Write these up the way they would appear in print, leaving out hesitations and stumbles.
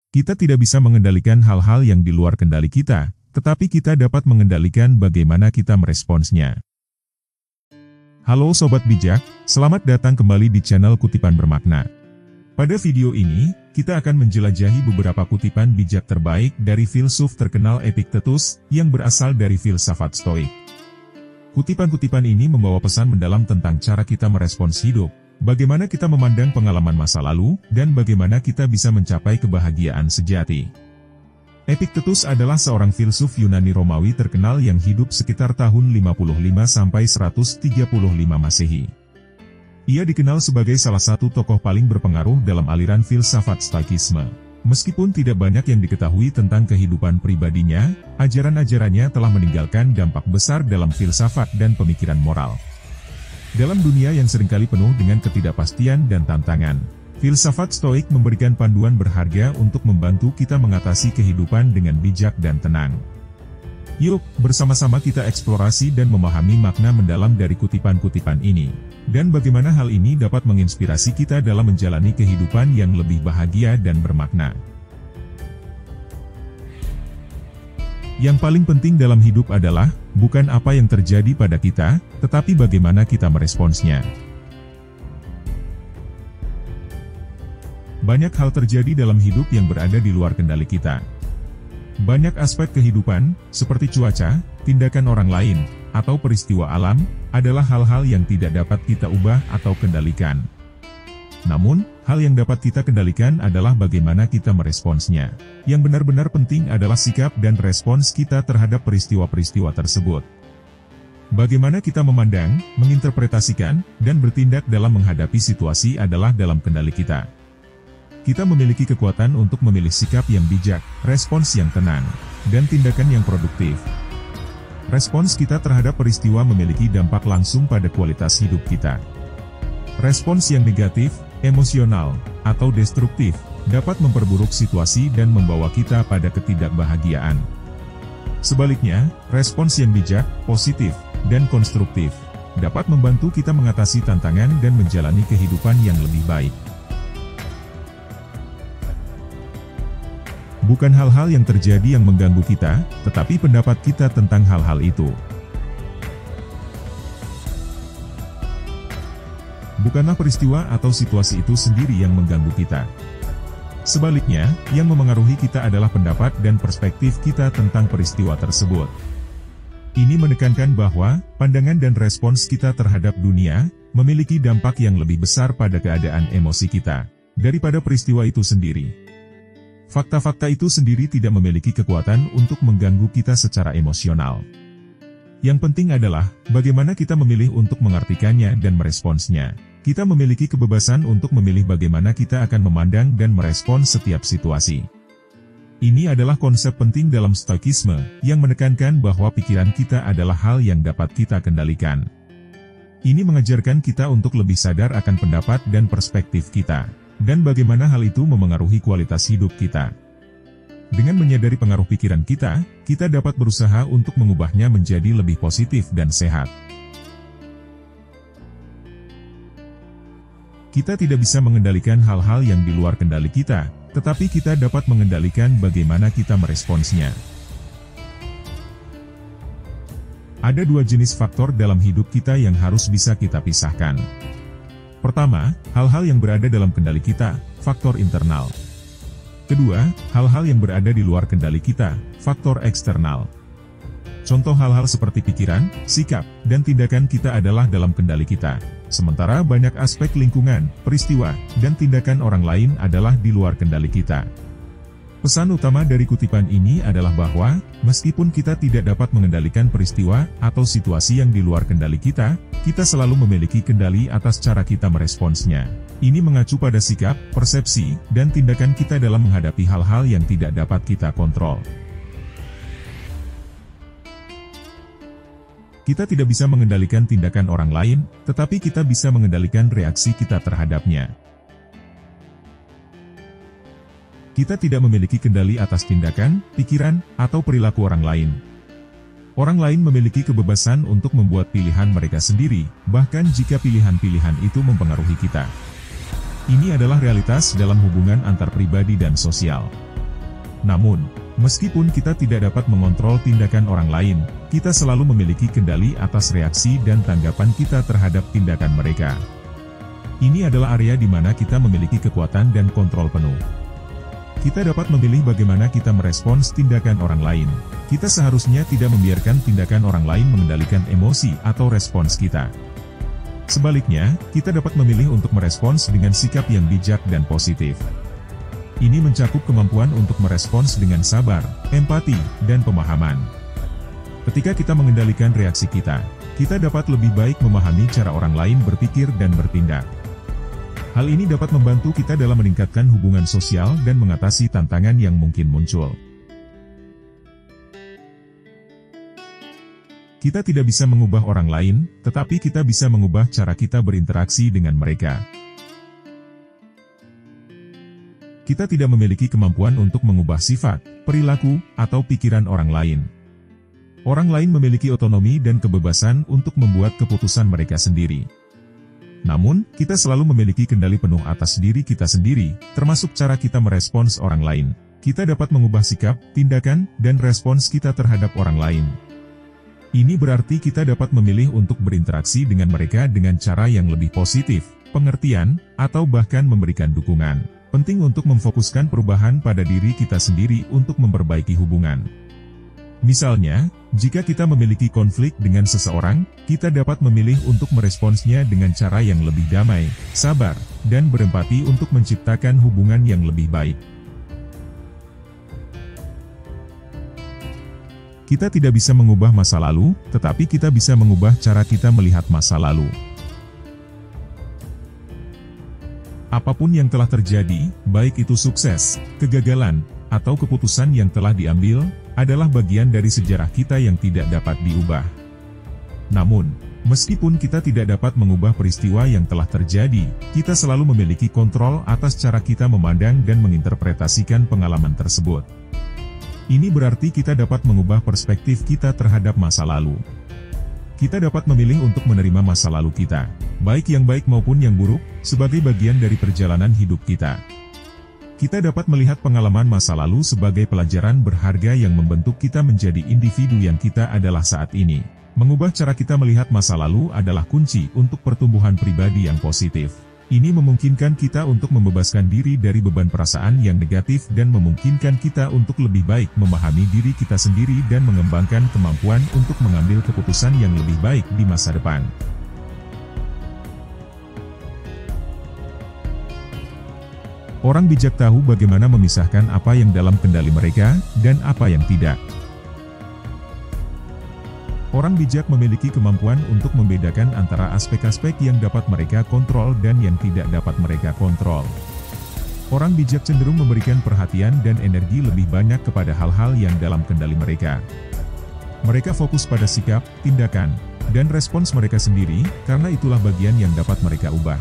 Kita tidak bisa mengendalikan hal-hal yang di luar kendali kita, tetapi kita dapat mengendalikan bagaimana kita meresponsnya. Halo Sobat Bijak, selamat datang kembali di channel Kutipan Bermakna. Pada video ini, kita akan menjelajahi beberapa kutipan bijak terbaik dari filsuf terkenal Epictetus, yang berasal dari filsafat Stoik. Kutipan-kutipan ini membawa pesan mendalam tentang cara kita merespons hidup, bagaimana kita memandang pengalaman masa lalu, dan bagaimana kita bisa mencapai kebahagiaan sejati. Epictetus adalah seorang filsuf Yunani Romawi terkenal yang hidup sekitar tahun 55–135 Masehi. Ia dikenal sebagai salah satu tokoh paling berpengaruh dalam aliran filsafat Stoikisme. Meskipun tidak banyak yang diketahui tentang kehidupan pribadinya, ajaran-ajarannya telah meninggalkan dampak besar dalam filsafat dan pemikiran moral. Dalam dunia yang seringkali penuh dengan ketidakpastian dan tantangan, filsafat Stoik memberikan panduan berharga untuk membantu kita mengatasi kehidupan dengan bijak dan tenang. Yuk, bersama-sama kita eksplorasi dan memahami makna mendalam dari kutipan-kutipan ini, dan bagaimana hal ini dapat menginspirasi kita dalam menjalani kehidupan yang lebih bahagia dan bermakna. Yang paling penting dalam hidup adalah, bukan apa yang terjadi pada kita, tetapi bagaimana kita meresponsnya. Banyak hal terjadi dalam hidup yang berada di luar kendali kita. Banyak aspek kehidupan, seperti cuaca, tindakan orang lain, atau peristiwa alam, adalah hal-hal yang tidak dapat kita ubah atau kendalikan. Namun, hal yang dapat kita kendalikan adalah bagaimana kita meresponsnya. Yang benar-benar penting adalah sikap dan respons kita terhadap peristiwa-peristiwa tersebut. Bagaimana kita memandang, menginterpretasikan, dan bertindak dalam menghadapi situasi adalah dalam kendali kita. Kita memiliki kekuatan untuk memilih sikap yang bijak, respons yang tenang, dan tindakan yang produktif. Respons kita terhadap peristiwa memiliki dampak langsung pada kualitas hidup kita. Respons yang negatif, emosional, atau destruktif, dapat memperburuk situasi dan membawa kita pada ketidakbahagiaan. Sebaliknya, respons yang bijak, positif, dan konstruktif, dapat membantu kita mengatasi tantangan dan menjalani kehidupan yang lebih baik. Bukan hal-hal yang terjadi yang mengganggu kita, tetapi pendapat kita tentang hal-hal itu. Bukanlah peristiwa atau situasi itu sendiri yang mengganggu kita. Sebaliknya, yang memengaruhi kita adalah pendapat dan perspektif kita tentang peristiwa tersebut. Ini menekankan bahwa, pandangan dan respons kita terhadap dunia, memiliki dampak yang lebih besar pada keadaan emosi kita, daripada peristiwa itu sendiri. Fakta-fakta itu sendiri tidak memiliki kekuatan untuk mengganggu kita secara emosional. Yang penting adalah, bagaimana kita memilih untuk mengartikannya dan meresponsnya. Kita memiliki kebebasan untuk memilih bagaimana kita akan memandang dan merespons setiap situasi. Ini adalah konsep penting dalam Stoikisme, yang menekankan bahwa pikiran kita adalah hal yang dapat kita kendalikan. Ini mengajarkan kita untuk lebih sadar akan pendapat dan perspektif kita, dan bagaimana hal itu memengaruhi kualitas hidup kita. Dengan menyadari pengaruh pikiran kita, kita dapat berusaha untuk mengubahnya menjadi lebih positif dan sehat. Kita tidak bisa mengendalikan hal-hal yang di luar kendali kita, tetapi kita dapat mengendalikan bagaimana kita meresponsnya. Ada dua jenis faktor dalam hidup kita yang harus bisa kita pisahkan. Pertama, hal-hal yang berada dalam kendali kita, faktor internal. Kedua, hal-hal yang berada di luar kendali kita, faktor eksternal. Contoh hal-hal seperti pikiran, sikap, dan tindakan kita adalah dalam kendali kita. Sementara banyak aspek lingkungan, peristiwa, dan tindakan orang lain adalah di luar kendali kita. Pesan utama dari kutipan ini adalah bahwa, meskipun kita tidak dapat mengendalikan peristiwa atau situasi yang di luar kendali kita selalu memiliki kendali atas cara kita meresponsnya. Ini mengacu pada sikap, persepsi, dan tindakan kita dalam menghadapi hal-hal yang tidak dapat kita kontrol. Kita tidak bisa mengendalikan tindakan orang lain, tetapi kita bisa mengendalikan reaksi kita terhadapnya. Kita tidak memiliki kendali atas tindakan, pikiran, atau perilaku orang lain. Orang lain memiliki kebebasan untuk membuat pilihan mereka sendiri, bahkan jika pilihan-pilihan itu mempengaruhi kita. Ini adalah realitas dalam hubungan antar pribadi dan sosial. Namun, meskipun kita tidak dapat mengontrol tindakan orang lain, kita selalu memiliki kendali atas reaksi dan tanggapan kita terhadap tindakan mereka. Ini adalah area di mana kita memiliki kekuatan dan kontrol penuh. Kita dapat memilih bagaimana kita merespons tindakan orang lain. Kita seharusnya tidak membiarkan tindakan orang lain mengendalikan emosi atau respons kita. Sebaliknya, kita dapat memilih untuk merespons dengan sikap yang bijak dan positif. Ini mencakup kemampuan untuk merespons dengan sabar, empati, dan pemahaman. Ketika kita mengendalikan reaksi kita dapat lebih baik memahami cara orang lain berpikir dan bertindak. Hal ini dapat membantu kita dalam meningkatkan hubungan sosial dan mengatasi tantangan yang mungkin muncul. Kita tidak bisa mengubah orang lain, tetapi kita bisa mengubah cara kita berinteraksi dengan mereka. Kita tidak memiliki kemampuan untuk mengubah sifat, perilaku, atau pikiran orang lain. Orang lain memiliki otonomi dan kebebasan untuk membuat keputusan mereka sendiri. Namun, kita selalu memiliki kendali penuh atas diri kita sendiri, termasuk cara kita merespons orang lain. Kita dapat mengubah sikap, tindakan, dan respons kita terhadap orang lain. Ini berarti kita dapat memilih untuk berinteraksi dengan mereka dengan cara yang lebih positif, pengertian, atau bahkan memberikan dukungan. Penting untuk memfokuskan perubahan pada diri kita sendiri untuk memperbaiki hubungan. Misalnya, jika kita memiliki konflik dengan seseorang, kita dapat memilih untuk meresponsnya dengan cara yang lebih damai, sabar, dan berempati untuk menciptakan hubungan yang lebih baik. Kita tidak bisa mengubah masa lalu, tetapi kita bisa mengubah cara kita melihat masa lalu. Apapun yang telah terjadi, baik itu sukses, kegagalan, atau keputusan yang telah diambil, adalah bagian dari sejarah kita yang tidak dapat diubah. Namun, meskipun kita tidak dapat mengubah peristiwa yang telah terjadi, kita selalu memiliki kontrol atas cara kita memandang dan menginterpretasikan pengalaman tersebut. Ini berarti kita dapat mengubah perspektif kita terhadap masa lalu. Kita dapat memilih untuk menerima masa lalu kita, baik yang baik maupun yang buruk, sebagai bagian dari perjalanan hidup kita. Kita dapat melihat pengalaman masa lalu sebagai pelajaran berharga yang membentuk kita menjadi individu yang kita adalah saat ini. Mengubah cara kita melihat masa lalu adalah kunci untuk pertumbuhan pribadi yang positif. Ini memungkinkan kita untuk membebaskan diri dari beban perasaan yang negatif dan memungkinkan kita untuk lebih baik memahami diri kita sendiri dan mengembangkan kemampuan untuk mengambil keputusan yang lebih baik di masa depan. Orang bijak tahu bagaimana memisahkan apa yang dalam kendali mereka dan apa yang tidak. Orang bijak memiliki kemampuan untuk membedakan antara aspek-aspek yang dapat mereka kontrol dan yang tidak dapat mereka kontrol. Orang bijak cenderung memberikan perhatian dan energi lebih banyak kepada hal-hal yang dalam kendali mereka. Mereka fokus pada sikap, tindakan, dan respons mereka sendiri, karena itulah bagian yang dapat mereka ubah.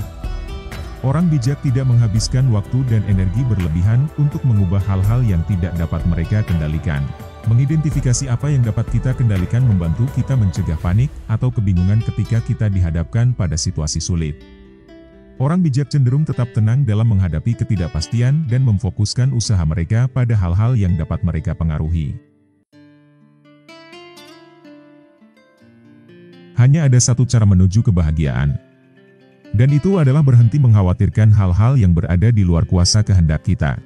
Orang bijak tidak menghabiskan waktu dan energi berlebihan untuk mengubah hal-hal yang tidak dapat mereka kendalikan. Mengidentifikasi apa yang dapat kita kendalikan membantu kita mencegah panik atau kebingungan ketika kita dihadapkan pada situasi sulit. Orang bijak cenderung tetap tenang dalam menghadapi ketidakpastian dan memfokuskan usaha mereka pada hal-hal yang dapat mereka pengaruhi. Hanya ada satu cara menuju kebahagiaan. Dan itu adalah berhenti mengkhawatirkan hal-hal yang berada di luar kuasa kehendak kita.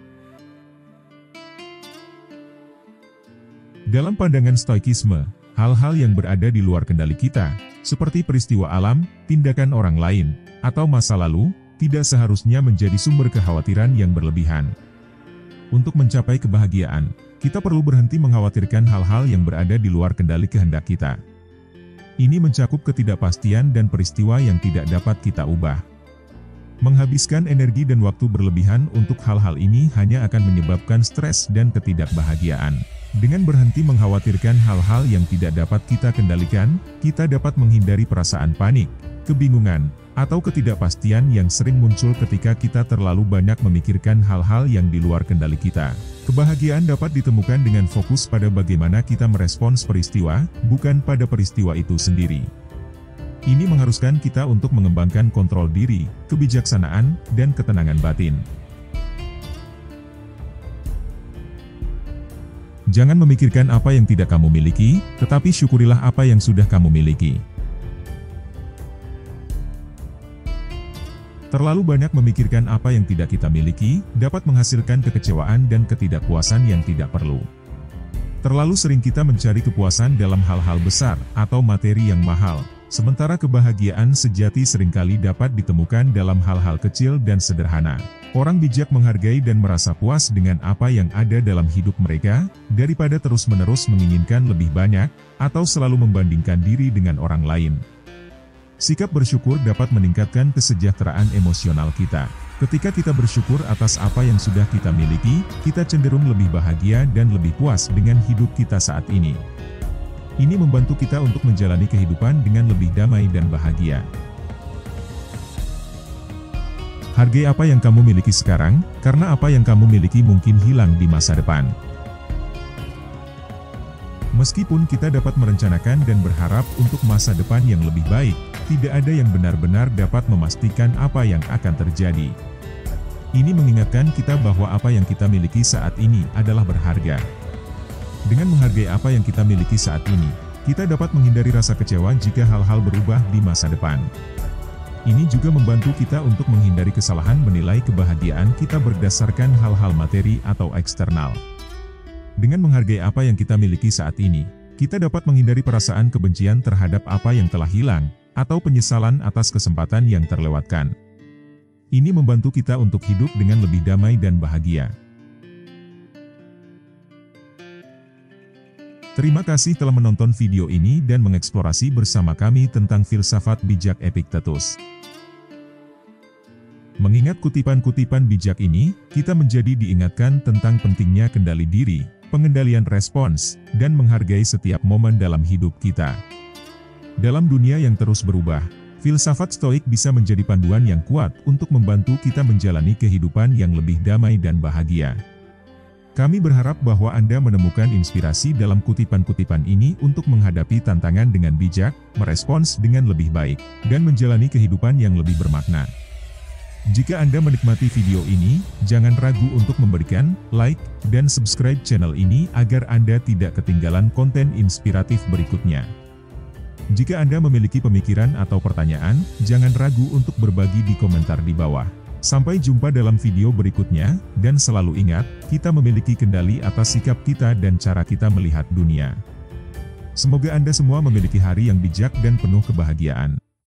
Dalam pandangan Stoikisme, hal-hal yang berada di luar kendali kita, seperti peristiwa alam, tindakan orang lain, atau masa lalu, tidak seharusnya menjadi sumber kekhawatiran yang berlebihan. Untuk mencapai kebahagiaan, kita perlu berhenti mengkhawatirkan hal-hal yang berada di luar kendali kehendak kita. Ini mencakup ketidakpastian dan peristiwa yang tidak dapat kita ubah. Menghabiskan energi dan waktu berlebihan untuk hal-hal ini hanya akan menyebabkan stres dan ketidakbahagiaan. Dengan berhenti mengkhawatirkan hal-hal yang tidak dapat kita kendalikan, kita dapat menghindari perasaan panik, kebingungan, atau ketidakpastian yang sering muncul ketika kita terlalu banyak memikirkan hal-hal yang di luar kendali kita. Kebahagiaan dapat ditemukan dengan fokus pada bagaimana kita merespons peristiwa, bukan pada peristiwa itu sendiri. Ini mengharuskan kita untuk mengembangkan kontrol diri, kebijaksanaan, dan ketenangan batin. Jangan memikirkan apa yang tidak kamu miliki, tetapi syukurilah apa yang sudah kamu miliki. Terlalu banyak memikirkan apa yang tidak kita miliki, dapat menghasilkan kekecewaan dan ketidakpuasan yang tidak perlu. Terlalu sering kita mencari kepuasan dalam hal-hal besar, atau materi yang mahal, sementara kebahagiaan sejati seringkali dapat ditemukan dalam hal-hal kecil dan sederhana. Orang bijak menghargai dan merasa puas dengan apa yang ada dalam hidup mereka, daripada terus-menerus menginginkan lebih banyak, atau selalu membandingkan diri dengan orang lain. Sikap bersyukur dapat meningkatkan kesejahteraan emosional kita. Ketika kita bersyukur atas apa yang sudah kita miliki, kita cenderung lebih bahagia dan lebih puas dengan hidup kita saat ini. Ini membantu kita untuk menjalani kehidupan dengan lebih damai dan bahagia. Hargai apa yang kamu miliki sekarang, karena apa yang kamu miliki mungkin hilang di masa depan. Meskipun kita dapat merencanakan dan berharap untuk masa depan yang lebih baik, tidak ada yang benar-benar dapat memastikan apa yang akan terjadi. Ini mengingatkan kita bahwa apa yang kita miliki saat ini adalah berharga. Dengan menghargai apa yang kita miliki saat ini, kita dapat menghindari rasa kecewa jika hal-hal berubah di masa depan. Ini juga membantu kita untuk menghindari kesalahan menilai kebahagiaan kita berdasarkan hal-hal materi atau eksternal. Dengan menghargai apa yang kita miliki saat ini, kita dapat menghindari perasaan kebencian terhadap apa yang telah hilang, atau penyesalan atas kesempatan yang terlewatkan. Ini membantu kita untuk hidup dengan lebih damai dan bahagia. Terima kasih telah menonton video ini dan mengeksplorasi bersama kami tentang filsafat bijak Epictetus. Mengingat kutipan-kutipan bijak ini, kita menjadi diingatkan tentang pentingnya kendali diri, pengendalian respons, dan menghargai setiap momen dalam hidup kita. Dalam dunia yang terus berubah, filsafat Stoik bisa menjadi panduan yang kuat untuk membantu kita menjalani kehidupan yang lebih damai dan bahagia. Kami berharap bahwa Anda menemukan inspirasi dalam kutipan-kutipan ini untuk menghadapi tantangan dengan bijak, merespons dengan lebih baik, dan menjalani kehidupan yang lebih bermakna. Jika Anda menikmati video ini, jangan ragu untuk memberikan like dan subscribe channel ini agar Anda tidak ketinggalan konten inspiratif berikutnya. Jika Anda memiliki pemikiran atau pertanyaan, jangan ragu untuk berbagi di komentar di bawah. Sampai jumpa dalam video berikutnya, dan selalu ingat, kita memiliki kendali atas sikap kita dan cara kita melihat dunia. Semoga Anda semua memiliki hari yang bijak dan penuh kebahagiaan.